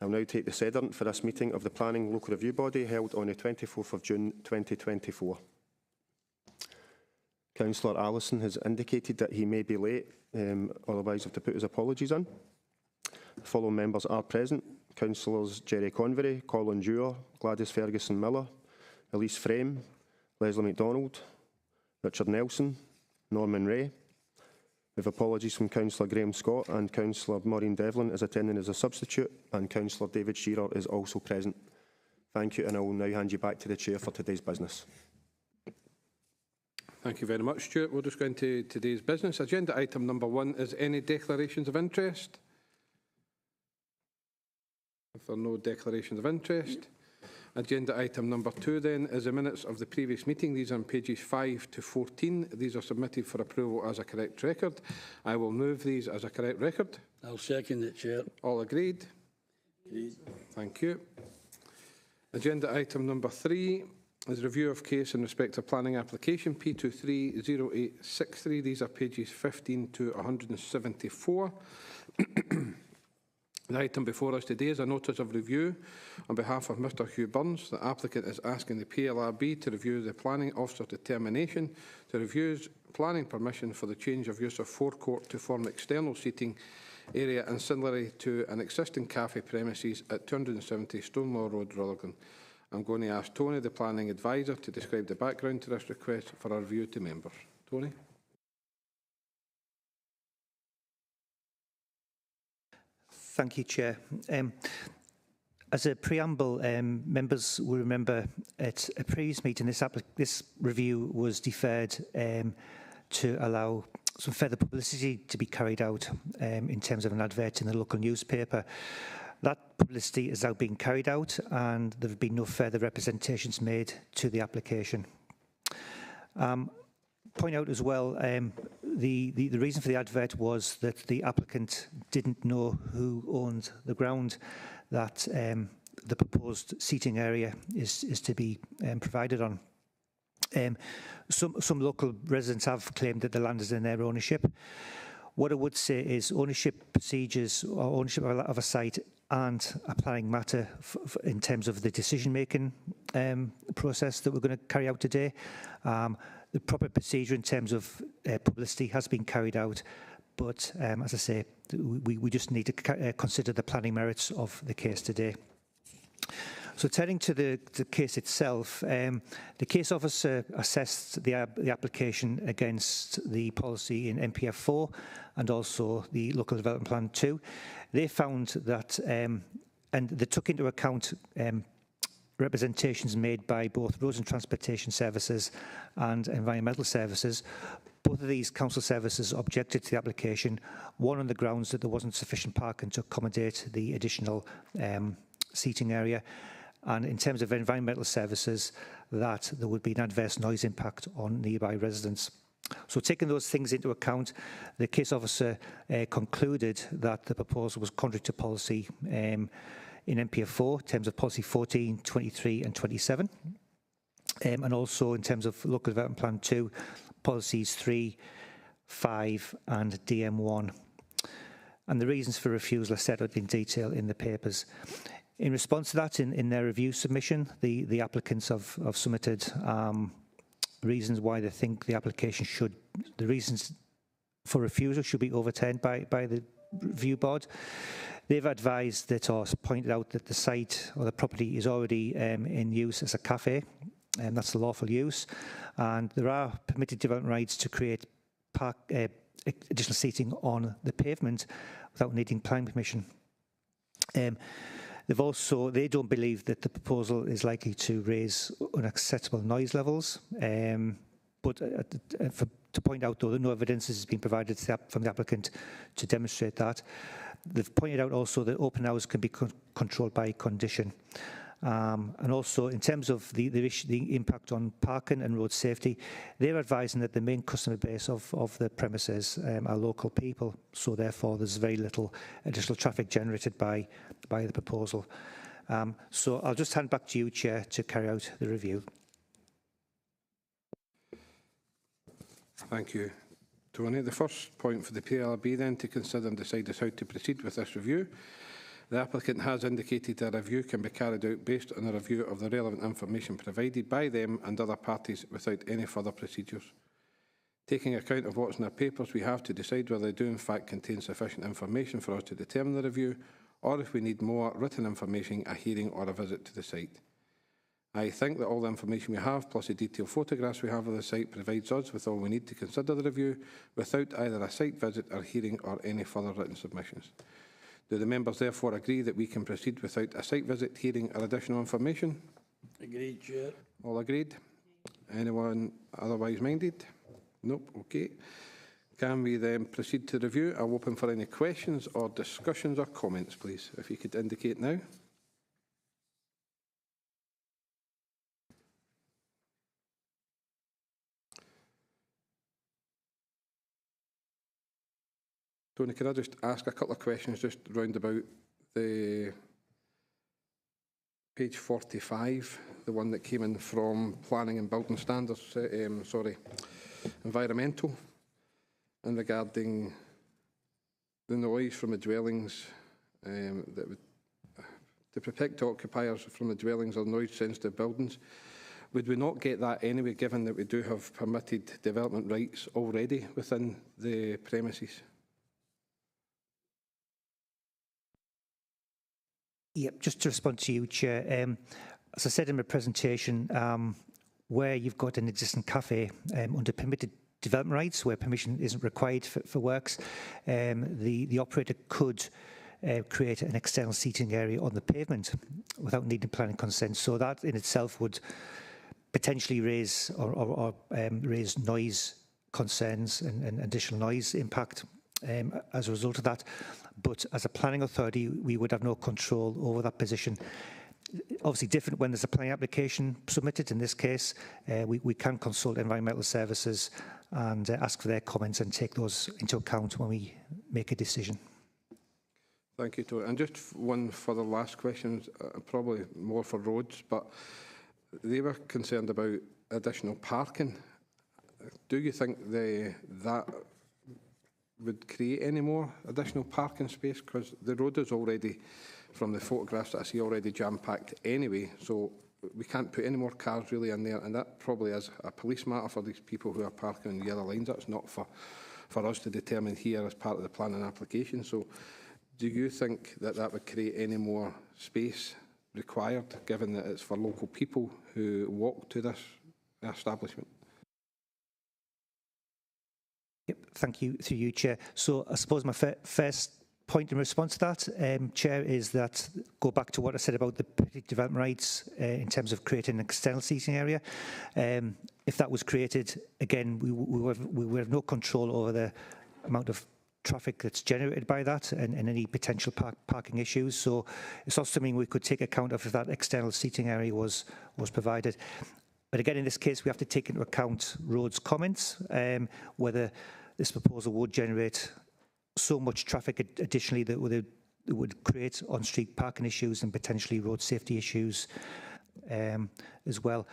I will now take the sediment for this meeting of the Planning Local Review Body held on the 24th of June 2024. Councillor Allison has indicated that he may be late, otherwise have to put his apologies in. The following members are present: Councillors Jerry Convery, Colin Dewar, Gladys Ferguson Miller, Elise Frame, Leslie MacDonald, Richard Nelson, Norman Ray. With apologies from Councillor Graham Scott, and Councillor Maureen Devlin is attending as a substitute, and Councillor David Shearer is also present. Thank you, and I will now hand you back to the Chair for today's business. Thank you very much, Stuart. We'll just go into today's business. Agenda item number 1 is any declarations of interest? If there are no declarations of interest. Agenda item number 2 then is the minutes of the previous meeting. These are on pages 5 to 14. These are submitted for approval as a correct record. I will move these as a correct record. I'll second it, Chair. All agreed? Agreed. Thank you. Agenda item number 3 is review of case in respect of planning application P230863. These are pages 15 to 174. The item before us today is a notice of review on behalf of Mr Hugh Burns. The applicant is asking the PLRB to review the planning officer's determination to review planning permission for the change of use of forecourt to form external seating area ancillary to an existing cafe premises at 270 Stonelaw Road, Rutherglen. I'm going to ask Tony, the planning advisor, to describe the background to this request for a review to members. Tony? Thank you, Chair. As a preamble, members will remember at a previous meeting this review was deferred to allow some further publicity to be carried out in terms of an advert in the local newspaper. That publicity is now being carried out, and there have been no further representations made to the application. Point out as well, the reason for the advert was that the applicant didn't know who owned the ground that the proposed seating area is to be provided on. Some local residents have claimed that the land is in their ownership. What I would say is ownership procedures or ownership of a site aren't a planning matter in terms of the decision-making process that we're going to carry out today. The proper procedure in terms of publicity has been carried out, but as I say, we just need to consider the planning merits of the case today. So turning to the case itself, the case officer assessed the application against the policy in NPF 4 and also the Local Development Plan 2. They found that, and they took into account representations made by both Roads and Transportation Services and Environmental Services. Both of these council services objected to the application, one on the grounds that there wasn't sufficient parking to accommodate the additional seating area, and in terms of environmental services, that there would be an adverse noise impact on nearby residents. So taking those things into account, the case officer concluded that the proposal was contrary to policy in NPF 4 in terms of policy 14, 23 and 27, and also in terms of Local Development Plan 2, policies 3, 5 and DM1. And the reasons for refusal are set out in detail in the papers. In response to that, in their review submission, the applicants have submitted reasons why they think the application the reasons for refusal should be overturned by the review board. They've advised that, or pointed out that the site or the property is already in use as a cafe, and that's a lawful use, and there are permitted development rights to create additional seating on the pavement without needing planning permission. They don't believe that the proposal is likely to raise unacceptable noise levels. But to point out, though, that no evidence has been provided from the applicant to demonstrate that. They've pointed out also that open hours can be controlled by condition. And also, in terms of the impact on parking and road safety, they're advising that the main customer base of the premises are local people, so therefore there's very little additional traffic generated by the proposal. So I'll just hand back to you, Chair, to carry out the review. Thank you, Tony. The first point for the PLRB then to consider and decide is how to proceed with this review. The applicant has indicated a review can be carried out based on a review of the relevant information provided by them and other parties without any further procedures. Taking account of what's in our papers, we have to decide whether they do in fact contain sufficient information for us to determine the review, or if we need more written information, a hearing or a visit to the site. I think that all the information we have, plus the detailed photographs we have of the site, provides us with all we need to consider the review without either a site visit or hearing or any further written submissions. Do the members therefore agree that we can proceed without a site visit, hearing or additional information? Agreed, Chair. All agreed? Anyone otherwise minded? Nope, okay. Can we then proceed to review? I'll open for any questions or discussions or comments, please, if you could indicate now. Tony, can I just ask a couple of questions just round about the page 45, the one that came in from Planning and Building Standards, environmental, and regarding the noise from the dwellings that would to protect occupiers from the dwellings of noise-sensitive buildings. Would we not get that anyway, given that we do have permitted development rights already within the premises? Yep, just to respond to you, Chair. As I said in my presentation, where you've got an existing cafe under permitted development rights, where permission isn't required for works, the operator could create an external seating area on the pavement without needing planning consent. So that in itself would potentially raise raise noise concerns and additional noise impact as a result of that. But as a planning authority, we would have no control over that position. Obviously different when there's a planning application submitted. In this case, we can consult environmental services and ask for their comments and take those into account when we make a decision. Thank you, Tony. And just one for the last questions, probably more for roads, but they were concerned about additional parking. Do you think that would create any more additional parking space? Because the road is already, from the photographs that I see, already jam-packed anyway, so we can't put any more cars really in there, and that probably is a police matter for these people who are parking on the yellow lines. That's not for us to determine here as part of the planning application. So do you think that that would create any more space required, given that it's for local people who walk to this establishment? Yep, thank you, through you, Chair. So I suppose my first point in response to that, Chair, is that go back to what I said about the development rights in terms of creating an external seating area. If that was created, again, we would have no control over the amount of traffic that's generated by that and any potential parking issues. So it's not something we could take account of if that external seating area was provided. But again, in this case, we have to take into account Road's comments, whether this proposal would generate so much traffic additionally that would create on-street parking issues and potentially road safety issues as well.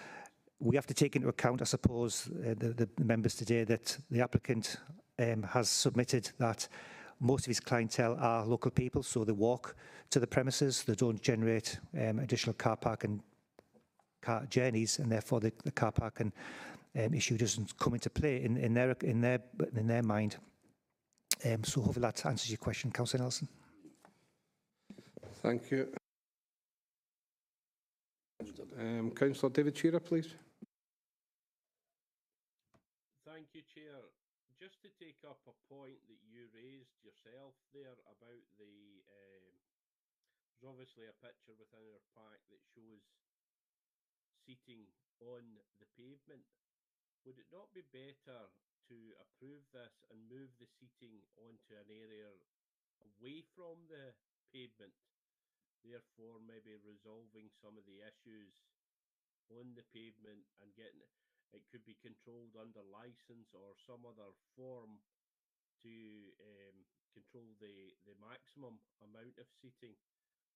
We have to take into account, I suppose, the members today, that the applicant has submitted that most of his clientele are local people, so they walk to the premises, they don't generate additional car park and car journeys, and therefore the car parking issue doesn't come into play in their mind. So hopefully that answers your question, Councillor Nelson. Thank you. Councillor David Shearer, please. Thank you, Chair. Just to take up a point that you raised yourself there about there's obviously a picture within our pack that shows seating on the pavement. Would it not be better to approve this and move the seating onto an area away from the pavement, therefore maybe resolving some of the issues on the pavement and getting it could be controlled under license or some other form to control the maximum amount of seating.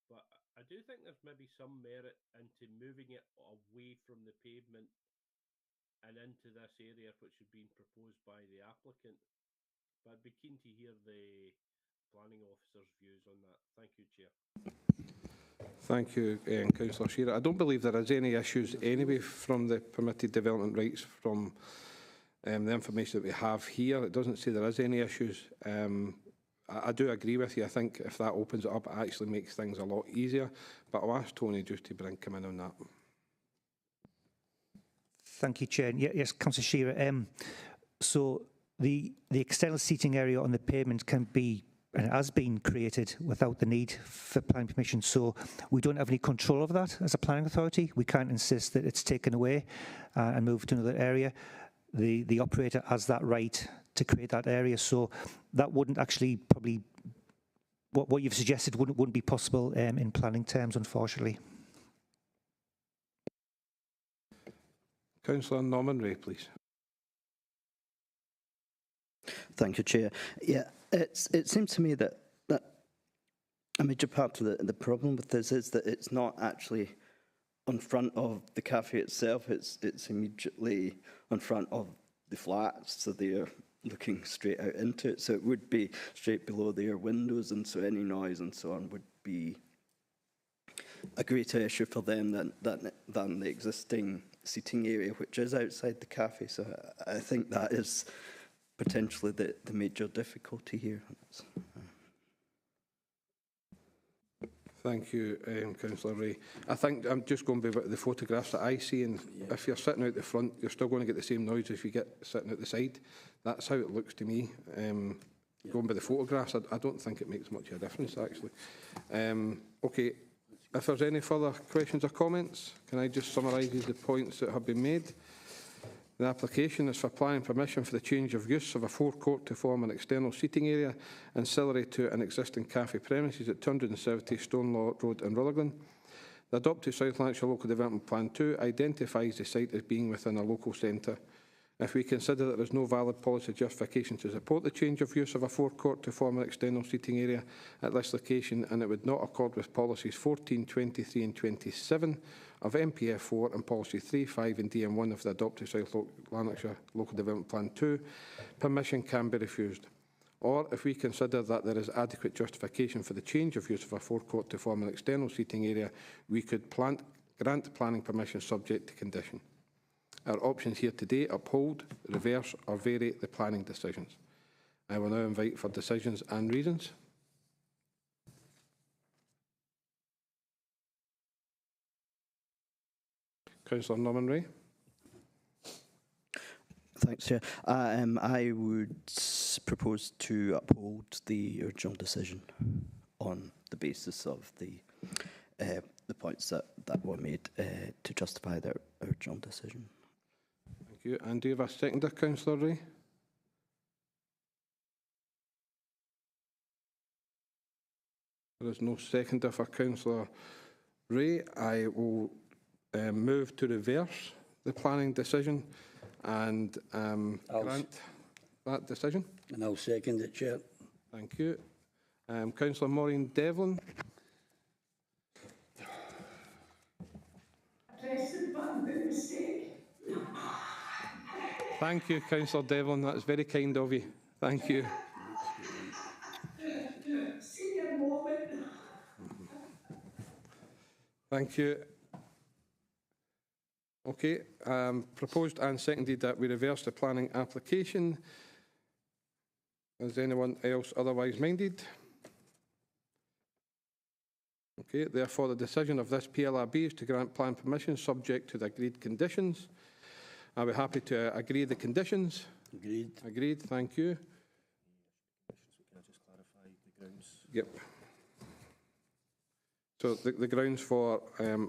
But I do think there's maybe some merit into moving it away from the pavement and into this area which has been proposed by the applicant. But I'd be keen to hear the planning officer's views on that. Thank you, Chair. Thank you, Councillor Shearer. I don't believe there is any issues anyway from the permitted development rights from the information that we have here. It doesn't say there is any issues. I do agree with you. I think if that opens it up, it actually makes things a lot easier. But I'll ask Tony just to come in on that. Thank you, Chair. Yes, Councillor Shearer. So the external seating area on the pavement can be and has been created without the need for planning permission. So we don't have any control over that as a planning authority. We can't insist that it's taken away and moved to another area. The operator has that right to create that area. So that wouldn't actually probably, what you've suggested wouldn't be possible in planning terms, unfortunately. Councillor Norman Ray, please. Thank you, Chair. Yeah, it seems to me that a major part of the problem with this is that it's not actually on front of the cafe itself. It's immediately on front of the flats, so they're looking straight out into it. So it would be straight below their windows, and so any noise and so on would be a greater issue for them than the existing seating area, which is outside the cafe. So I think that is potentially the major difficulty here. Thank you, Councillor Ray. I think I'm just going by the photographs that I see, and if you're sitting out the front, you're still going to get the same noise if you get sitting at the side. That's how it looks to me. Going by the photographs, I don't think it makes much of a difference, actually. Okay, if there's any further questions or comments, can I just summarise the points that have been made? The application is for planning permission for the change of use of a forecourt to form an external seating area ancillary to an existing cafe premises at 270 Stonelaw Road in Rutherglen. The adopted South Lanarkshire Local Development Plan 2 identifies the site as being within a local centre. If we consider that there is no valid policy justification to support the change of use of a forecourt to form an external seating area at this location, and it would not accord with policies 14, 23 and 27 of MPF 4 and policy 3, 5 and DM1 of the adopted South Lanarkshire Local Development Plan 2, permission can be refused. Or if we consider that there is adequate justification for the change of use of a forecourt to form an external seating area, we could grant planning permission subject to condition. Our options here today: uphold, reverse or vary the planning decisions. I will now invite for decisions and reasons. Councillor Norman Ray. Thanks, Chair. I would propose to uphold the original decision on the basis of the points that were made to justify the original decision. Thank you. And do you have a seconder, Councillor Ray? There is no seconder for Councillor Ray. I will move to reverse the planning decision and grant that decision. And I'll second it, Chair. Thank you. Councillor Maureen Devlin. Press the button by mistake. Thank you, Councillor Devlin. That's very kind of you. Thank you. Senior moment. Thank you. Okay, proposed and seconded that we reverse the planning application. Is anyone else otherwise minded? Okay, therefore the decision of this PLRB is to grant plan permission subject to the agreed conditions. Are we happy to agree the conditions? Agreed. Agreed, thank you. Can I just clarify the grounds? Yep. So the grounds for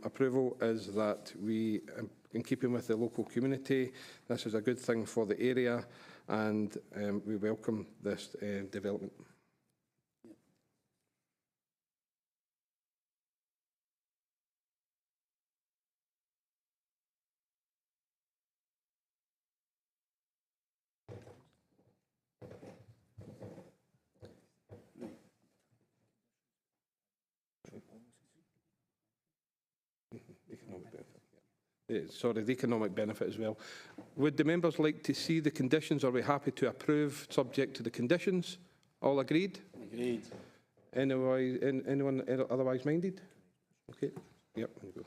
approval is that we, in keeping with the local community, this is a good thing for the area, and we welcome this development. Economic benefit. Yeah. Sorry, the economic benefit as well. Would the members like to see the conditions? Are we happy to approve subject to the conditions? All agreed? Agreed. Anyone otherwise minded? Okay. Yep. There you go.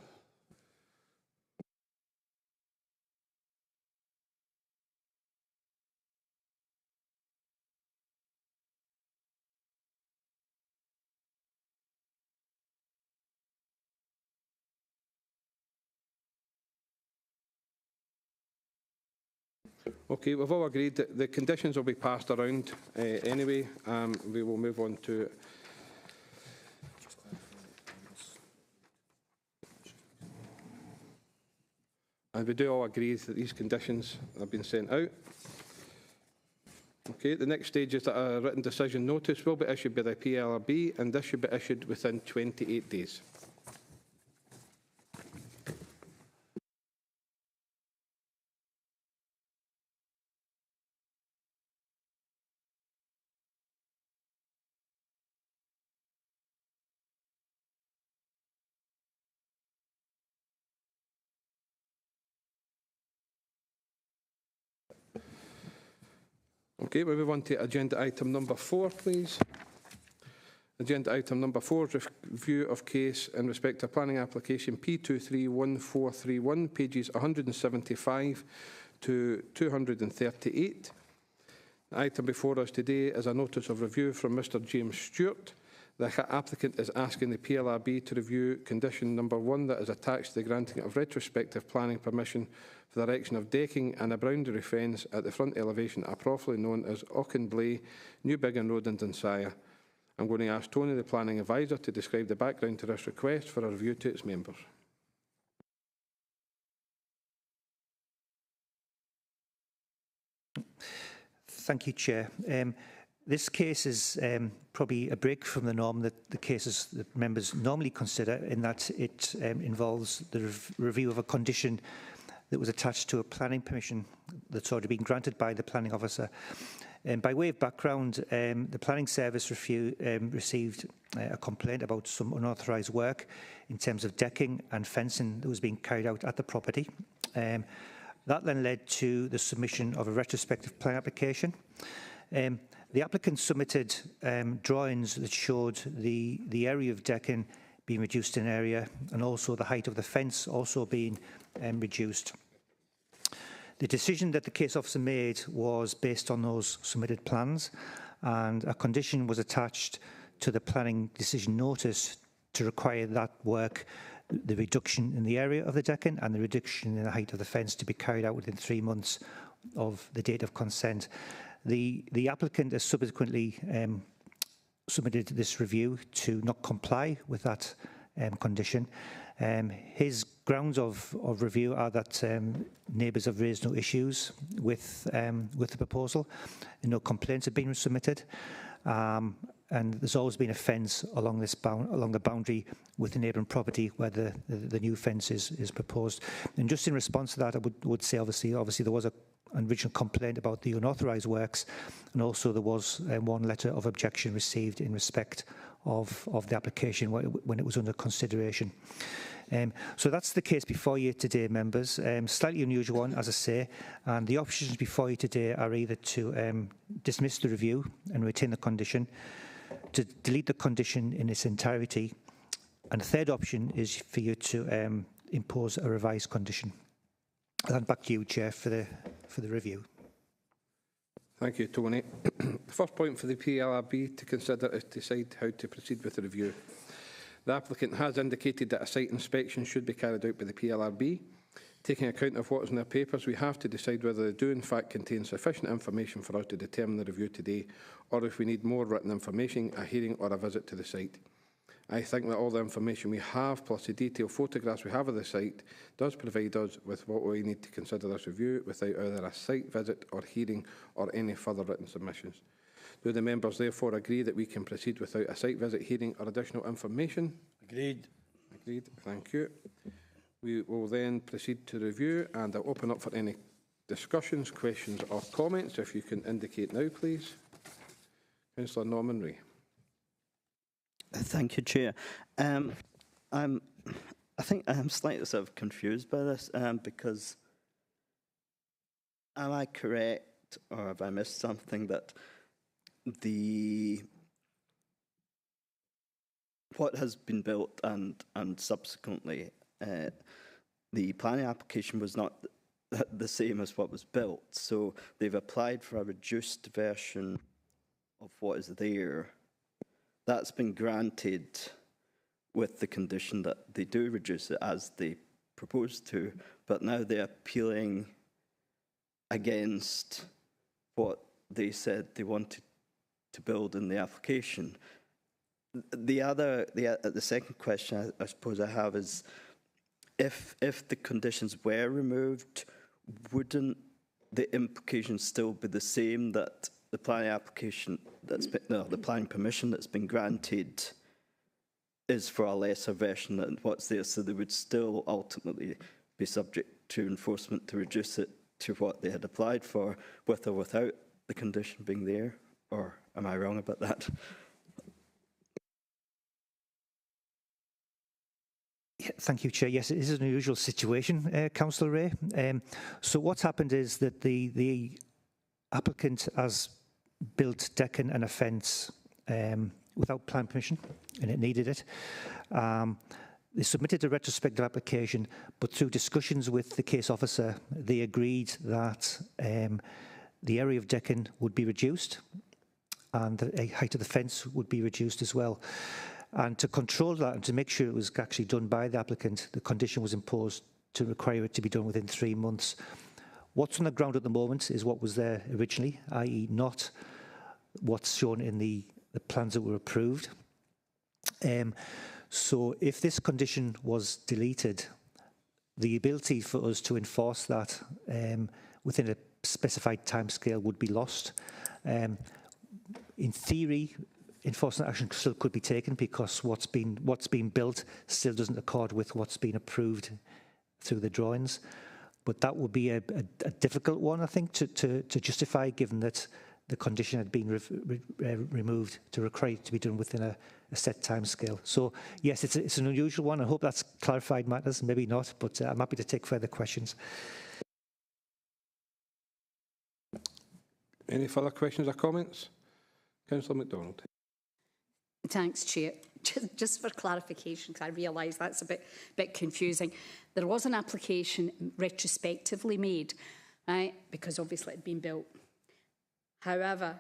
Okay, we've all agreed that the conditions will be passed around anyway. We will move on to and we do all agree that these conditions have been sent out. Okay, the next stage is that a written decision notice will be issued by the PLRB, and this should be issued within 28 days. Okay, we move on to agenda item number 4, please. Agenda item number 4 is review of case in respect of planning application P231431, pages 175 to 238. The item before us today is a notice of review from Mr James Stewart. The applicant is asking the PLRB to review condition number 1 that is attached to the granting of retrospective planning permission for the erection of decking and a boundary fence at the front elevation properly known as Auchenblay, New Biggin Road in Dunsire. I'm going to ask Tony, the planning advisor, to describe the background to this request for a review to its members. Thank you, Chair. This case is probably a break from the norm that the cases that members normally consider, in that it involves the review of a condition that was attached to a planning permission that's already been granted by the planning officer. By way of background, the planning service received a complaint about some unauthorised work in terms of decking and fencing that was being carried out at the property. That then led to the submission of a retrospective plan application. The applicant submitted drawings that showed the area of decking being reduced in area, and also the height of the fence also being reduced. The decision that the case officer made was based on those submitted plans, and a condition was attached to the planning decision notice to require that work, the reduction in the area of the decking and the reduction in the height of the fence, to be carried out within 3 months of the date of consent. The applicant has subsequently submitted this review to not comply with that condition. His grounds of review are that neighbours have raised no issues with the proposal, and no complaints have been submitted. And there's always been a fence along the boundary with the neighbouring property where the new fence is proposed. And just in response to that, I would say obviously there was an original complaint about the unauthorised works, and also there was one letter of objection received in respect of the application when it was under consideration. So that's the case before you today, members. Slightly unusual one, as I say, and the options before you today are either to dismiss the review and retain the condition, to delete the condition in its entirety, and the third option is for you to impose a revised condition. And back to you, Chair, for the review. Thank you, Tony. The first point for the PLRB to consider is to decide how to proceed with the review. The applicant has indicated that a site inspection should be carried out by the PLRB. Taking account of what is in their papers, we have to decide whether they do in fact contain sufficient information for us to determine the review today, or if we need more written information, a hearing or a visit to the site. I think that all the information we have, plus the detailed photographs we have of the site, does provide us with what we need to consider this review without either a site visit or hearing or any further written submissions. Do the members therefore agree that we can proceed without a site visit, hearing or additional information? Agreed. Agreed. Thank you. We will then proceed to review, and I'll open up for any discussions, questions or comments. If you can indicate now, please. Councillor Norman Ray. Thank you, Chair. I think I'm slightly sort of confused by this because am I correct, or have I missed something, that the what has been built and subsequently the planning application was not the same as what was built. So they've applied for a reduced version of what is there. That's been granted with the condition that they do reduce it as they proposed to, but now they're appealing against what they said they wanted to build in the application. The second question I suppose I have is, if the conditions were removed, wouldn't the implications still be the same, that the planning application that's been, no, the planning permission that's been granted is for a lesser version than what's there, so they would still ultimately be subject to enforcement to reduce it to what they had applied for, with or without the condition being there? Or am I wrong about that? Thank you, Chair. Yes, it is an unusual situation, Councillor Ray. So what's happened is that the applicant has built decking and a fence without plan permission, and it needed it. They submitted a retrospective application, but through discussions with the case officer, they agreed that the area of decking would be reduced and the height of the fence would be reduced as well. And to control that and to make sure it was actually done by the applicant, the condition was imposed to require it to be done within 3 months. What's on the ground at the moment is what was there originally, i.e. not what's shown in the plans that were approved. So if this condition was deleted, the ability for us to enforce that within a specified timescale would be lost. In theory, enforcement action still could be taken because what's been built still doesn't accord with what's been approved through the drawings. But that would be a difficult one, I think, to justify, given that the condition had been removed to require it to be done within a set time scale. So, yes, it's an unusual one. I hope that's clarified matters, maybe not, but I'm happy to take further questions. Any further questions or comments? Councillor MacDonald. Thanks, Chair. Just for clarification, because I realise that's a bit confusing. There was an application retrospectively made, right, because obviously it had been built. However,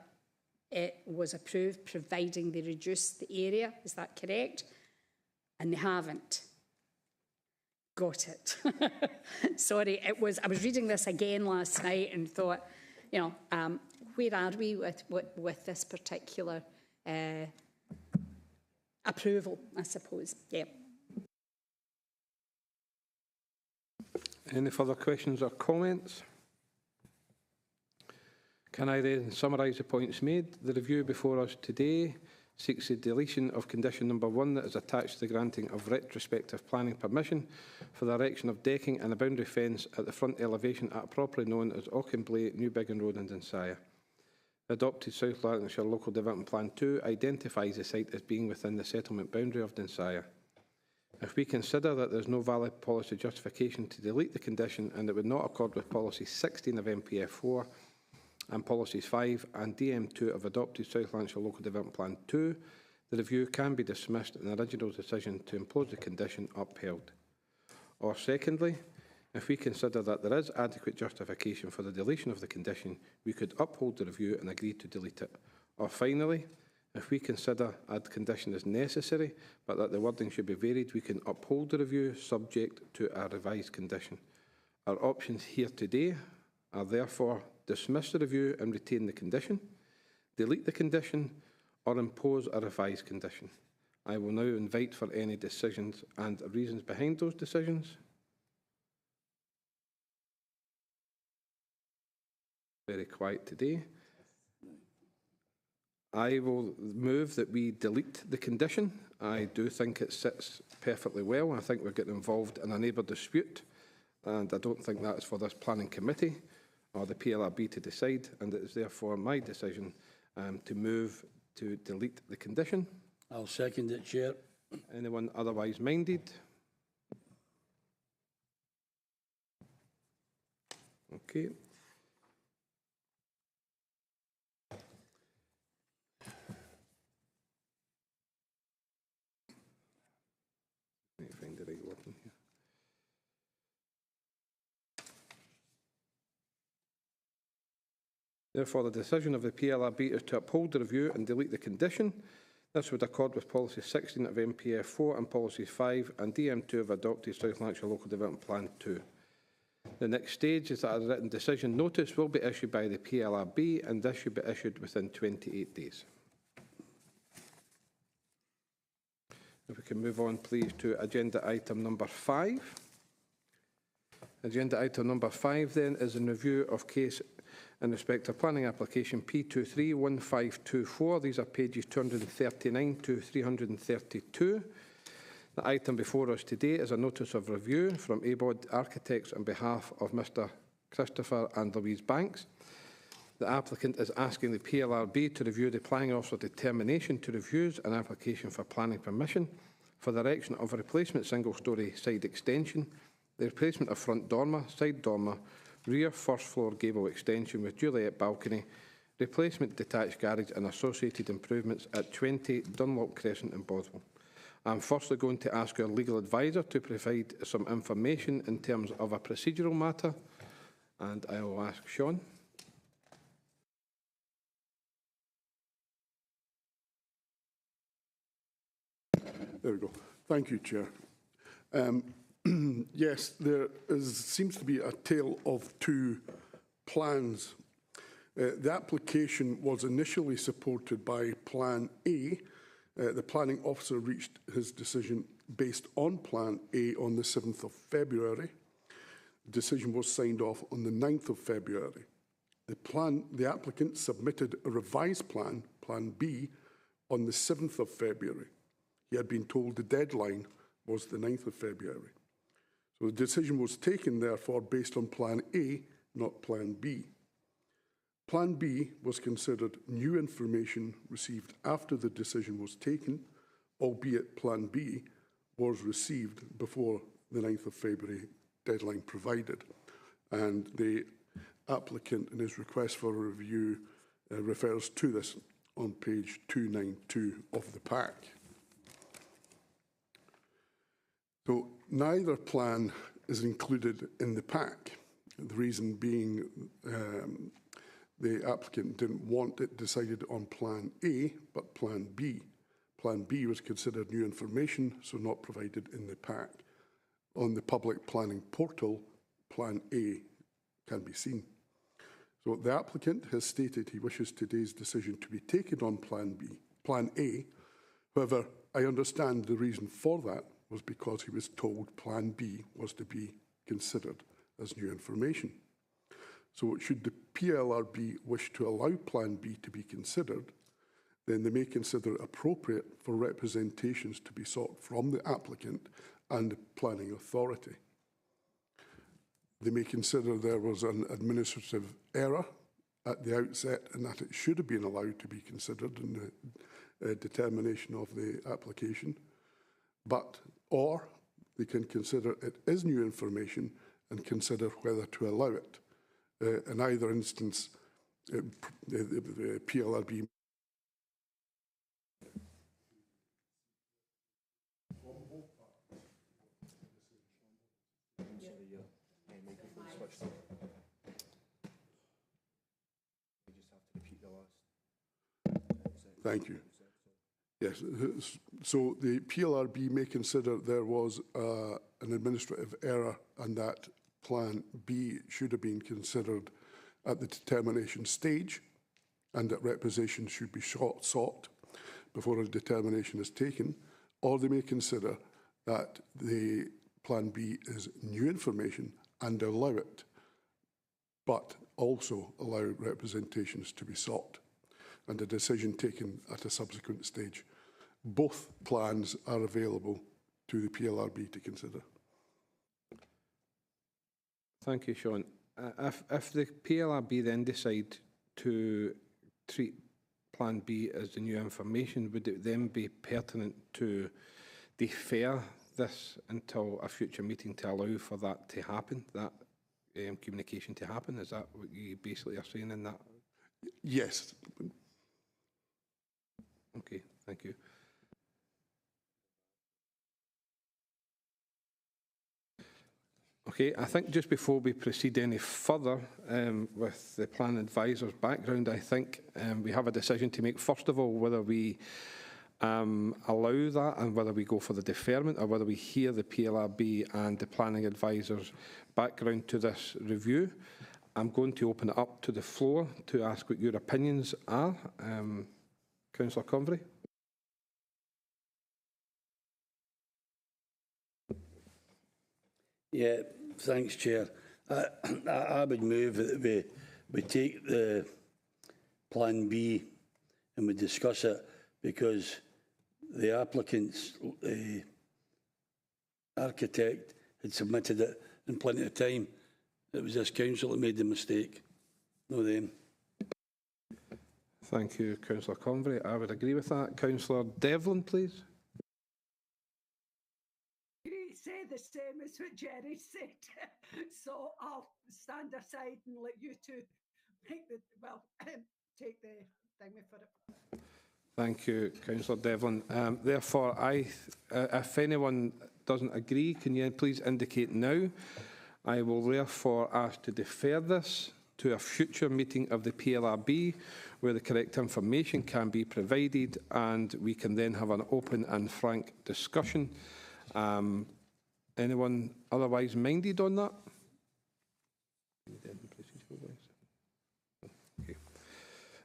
it was approved providing they reduced the area. Is that correct? And they haven't. Got it. Sorry, I was reading this again last night and thought, you know, where are we with this particular approval, I suppose. Yeah. Any further questions or comments? Can I then summarise the points made? The review before us today seeks the deletion of condition number 1 that is attached to the granting of retrospective planning permission for the erection of decking and a boundary fence at the front elevation at properly known as Auchenblay, New Biggin Road in Dinsaya. The adopted South Lanarkshire Local Development Plan 2 identifies the site as being within the settlement boundary of Dinsaya. If we consider that there is no valid policy justification to delete the condition and it would not accord with policy 16 of MPF 4 and policies 5 and DM2 of adopted South Lanarkshire Local Development Plan 2, the review can be dismissed and the original decision to impose the condition upheld. Or secondly, if we consider that there is adequate justification for the deletion of the condition, we could uphold the review and agree to delete it. Or finally, if we consider a condition is necessary, but that the wording should be varied, we can uphold the review subject to a revised condition. Our options here today are therefore dismiss the review and retain the condition, delete the condition, or impose a revised condition. I will now invite for any decisions and reasons behind those decisions. Very quiet today. I will move that we delete the condition. I do think it sits perfectly well. I think we're getting involved in a neighbour dispute, and I don't think that's for this planning committee or the PLRB to decide, and it is therefore my decision to move to delete the condition. I'll second it, Chair. Anyone otherwise minded? Okay. Therefore, the decision of the PLRB is to uphold the review and delete the condition. This would accord with Policy 16 of MPF 4 and Policy 5 and DM2 of adopted South Lanarkshire Local Development Plan 2. The next stage is that a written decision notice will be issued by the PLRB, and this should be issued within 28 days. If we can move on, please, to agenda item number 5. Agenda item number 5, then, is a review of case in respect of planning application P231524. These are pages 239 to 332. The item before us today is a notice of review from ABOD Architects on behalf of Mr Christopher and Louise Banks. The applicant is asking the PLRB to review the planning officer determination to refuse an application for planning permission for the erection of a replacement single-storey side extension, the replacement of front dormer, side dormer, rear first floor gable extension with Juliet balcony, replacement detached garage and associated improvements at 20 Dunlop Crescent in Boswell. I'm firstly going to ask our legal advisor to provide some information in terms of a procedural matter, and I will ask Sean. There we go. Thank you, Chair. Yes, there seems to be a tale of two plans. The application was initially supported by Plan A. The planning officer reached his decision based on Plan A on the 7th of February. The decision was signed off on the 9th of February. The applicant submitted a revised plan, Plan B, on the 7th of February. He had been told the deadline was the 9th of February. So the decision was taken, therefore, based on Plan A, not Plan B. Plan B was considered new information received after the decision was taken, albeit Plan B was received before the 9th of February deadline provided. And the applicant in his request for a review refers to this on page 292 of the pack. So neither plan is included in the pack. The reason being the applicant didn't want it decided on Plan A, but Plan B. Plan B was considered new information, so not provided in the pack. On the public planning portal, Plan A can be seen. So the applicant has stated he wishes today's decision to be taken on Plan A. However, I understand the reason for that was because he was told Plan B was to be considered as new information. So should the PLRB wish to allow Plan B to be considered, then they may consider it appropriate for representations to be sought from the applicant and the planning authority. They may consider there was an administrative error at the outset and that it should have been allowed to be considered in the determination of the application, or they can consider it is new information and consider whether to allow it. In either instance, the PLRB Thank you. Yes, so the PLRB may consider there was an administrative error and that Plan B should have been considered at the determination stage and that representation should be sought before a determination is taken, or they may consider that the Plan B is new information and allow it, but also allow representations to be sought and a decision taken at a subsequent stage. Both plans are available to the PLRB to consider. Thank you, Sean. If the PLRB then decide to treat Plan B as the new information, would it then be pertinent to defer this until a future meeting to allow for that to happen, that communication to happen? Is that what you basically are saying in that? Yes. Okay, thank you. Okay, I think just before we proceed any further with the plan advisor's background, I think we have a decision to make. First of all, whether we allow that and whether we go for the deferment or whether we hear the PLRB and the planning advisor's background to this review. I'm going to open it up to the floor to ask what your opinions are. Councillor Convery. Yeah, thanks, Chair. I would move that we take the Plan B and we discuss it, because the applicant's architect had submitted it in plenty of time. It was this council that made the mistake, not them. Thank you, Councillor Convery. I would agree with that. Councillor Devlin, please. He said the same as what Jerry said. So I'll stand aside and let you two make the, well, take the thing for it. Thank you, Councillor Devlin. Therefore, if anyone doesn't agree, can you please indicate now? I will therefore ask to defer this to a future meeting of the PLRB, where the correct information can be provided and we can then have an open and frank discussion. Anyone otherwise minded on that? Okay.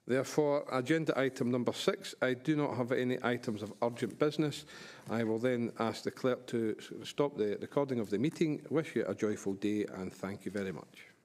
Therefore, agenda item number 6, I do not have any items of urgent business. I will then ask the clerk to stop the recording of the meeting. Wish you a joyful day and thank you very much.